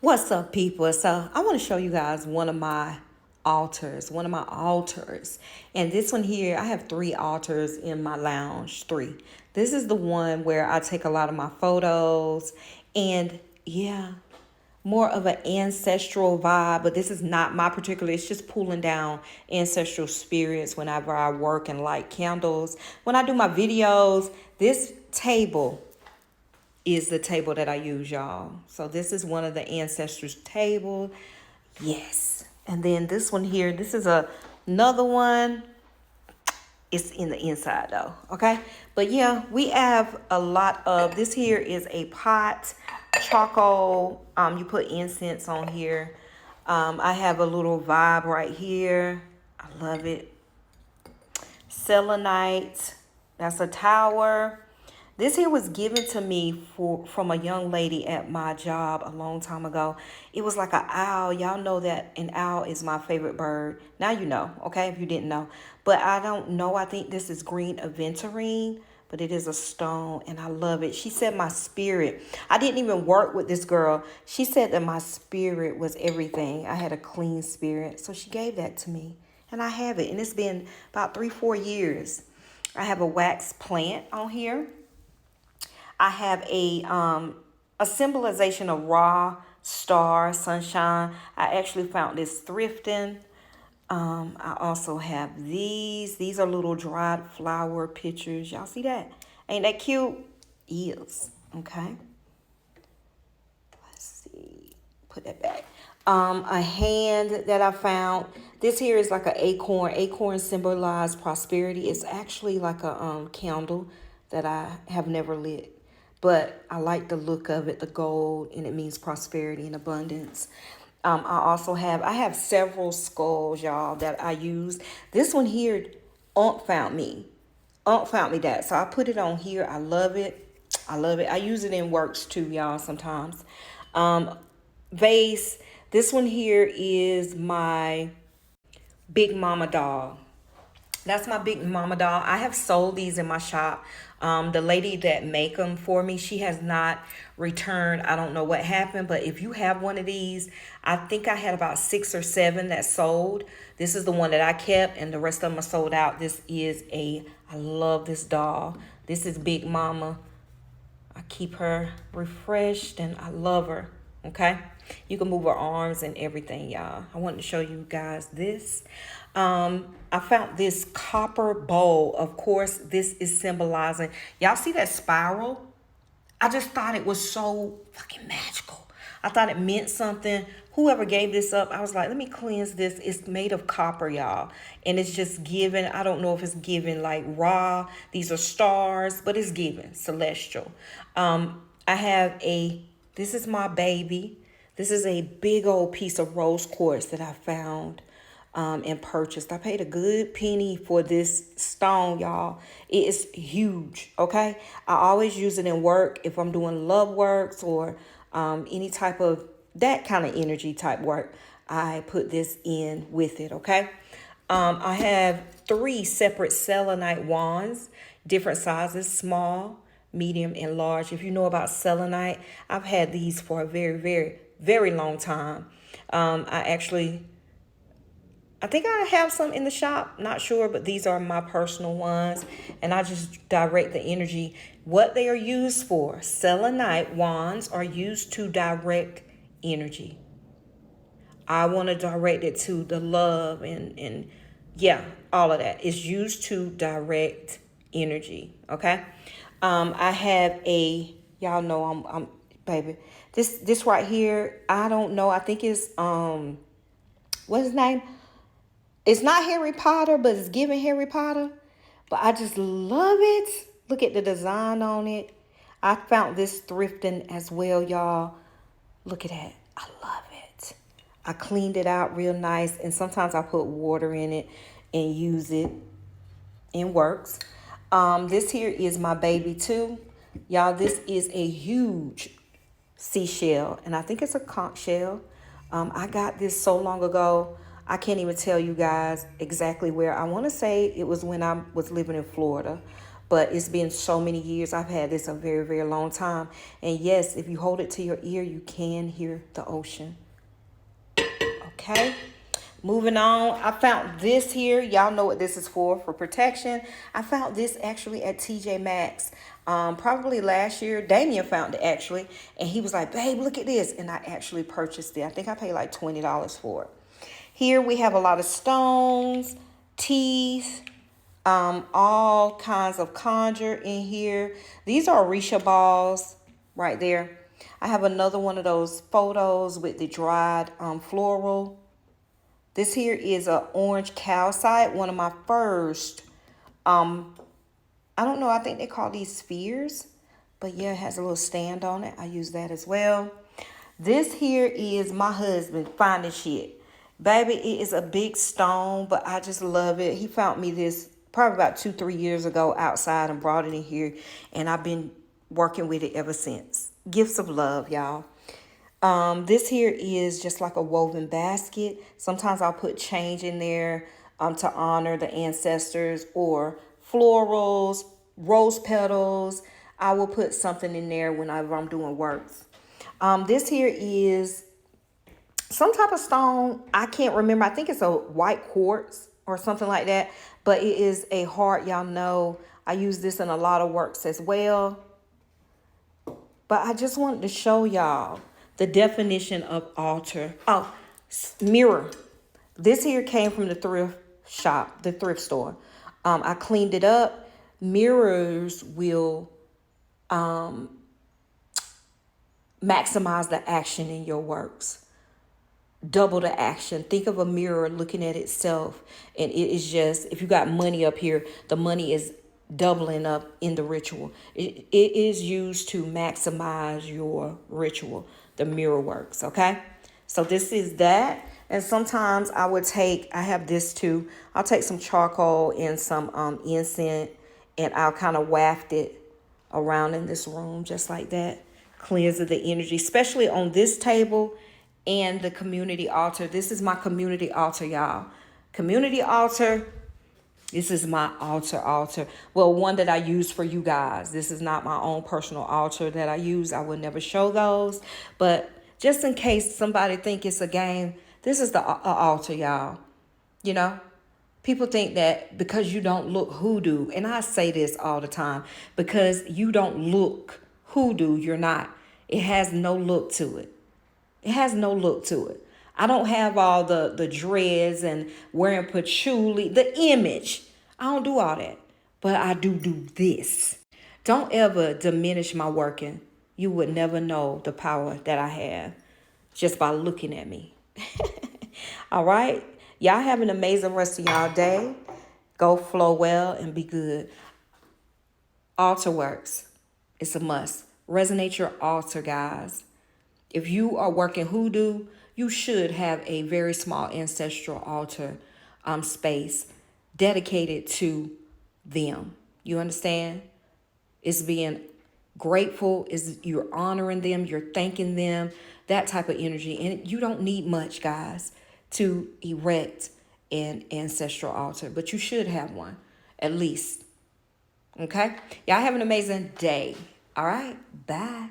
What's up, people? So I want to show you guys one of my altars. And this one here, I have 3 altars in my lounge, 3. This is the one where I take a lot of my photos and yeah, more of an ancestral vibe, but this is not my particular, it's just pulling down ancestral spirits whenever I work and light candles. When I do my videos, this table is the table that I use, y'all. So this is one of the ancestors' table. Yes. And then this one here, this is another one. It's in the inside though, okay? But yeah, we have a lot of, this here is a pot, charcoal. You put incense on here. I have a little vibe right here. I love it. Selenite, that's a tower. This here was given to me from a young lady at my job a long time ago. It was like an owl. Y'all know that an owl is my favorite bird. Now you know, okay, if you didn't know. But I don't know. I think this is green aventurine, but it is a stone, and I love it. She said my spirit. I didn't even work with this girl. She said that my spirit was everything. I had a clean spirit, so she gave that to me, and I have it. And it's been about 3-4 years. I have a wax plant on here. I have a symbolization of Ra, star, sunshine. I actually found this thrifting. I also have these. These are little dried flower pictures. Y'all see that? Ain't that cute? Yes. Okay. Let's see. Put that back. A hand that I found. This here is like an acorn. Acorn symbolize prosperity. It's actually like a candle that I have never lit. But I like the look of it, the gold, and it means prosperity and abundance. I have several skulls, y'all, that I use. This one here, Aunt found me. Aunt found me that. So I put it on here. I love it. I love it. I use it in works too, y'all, sometimes. Vase. This one here is my Big Mama doll. That's my Big Mama doll. I have sold these in my shop. The lady that make them for me, she has not returned. I don't know what happened, but if you have one of these, I think I had about 6 or 7 that sold. This is the one that I kept, and the rest of them are sold out. I love this doll. This is Big Mama. I keep her refreshed, and I love her, okay? You can move her arms and everything, y'all. I wanted to show you guys this. I found this copper bowl. Of course, this is symbolizing. Y'all see that spiral? I just thought it was so fucking magical. I thought it meant something. Whoever gave this up, I was like, let me cleanse this. It's made of copper, y'all. And it's just given, I don't know if it's given like raw. These are stars, but it's given celestial. This is my baby. This is a big old piece of rose quartz that I found and purchased. I paid a good penny for this stone, y'all. It is huge, okay? I always use it in work if I'm doing love works or any type of that kind of energy type work. I put this in with it, okay? I have 3 separate selenite wands, different sizes, small, medium, and large. If you know about selenite, I've had these for a very, very, very long time. I think I have some in the shop, not sure, but these are my personal ones. And I just direct the energy, what they are used for. Selenite wands are used to direct energy. I want to direct it to the love and yeah, all of that. It's used to direct energy, okay? I have y'all know I'm baby. This right here, I don't know. I think it's, what's his name? It's not Harry Potter, but it's giving Harry Potter. But I just love it. Look at the design on it. I found this thrifting as well, y'all. Look at that. I love it. I cleaned it out real nice. And sometimes I put water in it and use it in works. This here is my baby too. Y'all, this is a huge seashell. And I think it's a conch shell. I got this so long ago. I can't even tell you guys exactly where. I want to say it was when I was living in Florida. but it's been so many years. I've had this a very, very long time. And yes, if you hold it to your ear, you can hear the ocean. Okay. Moving on, I found this here. Y'all know what this is for protection. I found this actually at TJ Maxx. Probably last year. Damien found it actually. And he was like, babe, look at this. And I actually purchased it. I think I paid like $20 for it. Here we have a lot of stones, teeth, all kinds of conjure in here. These are Orisha balls right there. I have another one of those photos with the dried floral. This here is an orange calcite, one of my first. I don't know, I think they call these spheres. But yeah, it has a little stand on it. I use that as well. This here is my husband finding shit. Baby, it is a big stone, but I just love it. He found me this probably about 2-3 years ago outside and brought it in here. And I've been working with it ever since. Gifts of love, y'all. This here is just like a woven basket. Sometimes I'll put change in there to honor the ancestors, or florals, rose petals. I will put something in there whenever I'm doing works. This here is some type of stone. I can't remember. I think it's a white quartz or something like that. But it is a heart. Y'all know I use this in a lot of works as well. But I just wanted to show y'all the definition of altar. Oh, mirror. This here came from the thrift shop, the thrift store. I cleaned it up. Mirrors will maximize the action in your works. Double the action. Think of a mirror looking at itself. And it is just, if you got money up here, the money is doubling up in the ritual. It is used to maximize your ritual. The mirror works, okay? So this is that. And sometimes I have this too. I'll take some charcoal and some incense, and I'll kind of waft it around in this room just like that. Cleanse the energy, especially on this table and the community altar. This is my community altar, y'all. Community altar. This is my altar. Well, one that I use for you guys. This is not my own personal altar that I use. I would never show those. But just in case somebody think it's a game, this is the altar, y'all. You know, people think that because you don't look hoodoo, and I say this all the time, because you don't look hoodoo, you're not. It has no look to it. It has no look to it. I don't have all the dreads and wearing patchouli, the image. I don't do all that. But I do this. Don't ever diminish my working. You would never know the power that I have just by looking at me. All right? Y'all have an amazing rest of y'all day. Go flow well and be good. Altar works. It's a must. Resonate your altar, guys. If you are working hoodoo, you should have a very small ancestral altar space dedicated to them. You understand? It's being grateful, is you're honoring them, you're thanking them, that type of energy. And you don't need much, guys, to erect an ancestral altar, but you should have one, at least. Okay? Y'all have an amazing day. All right? Bye.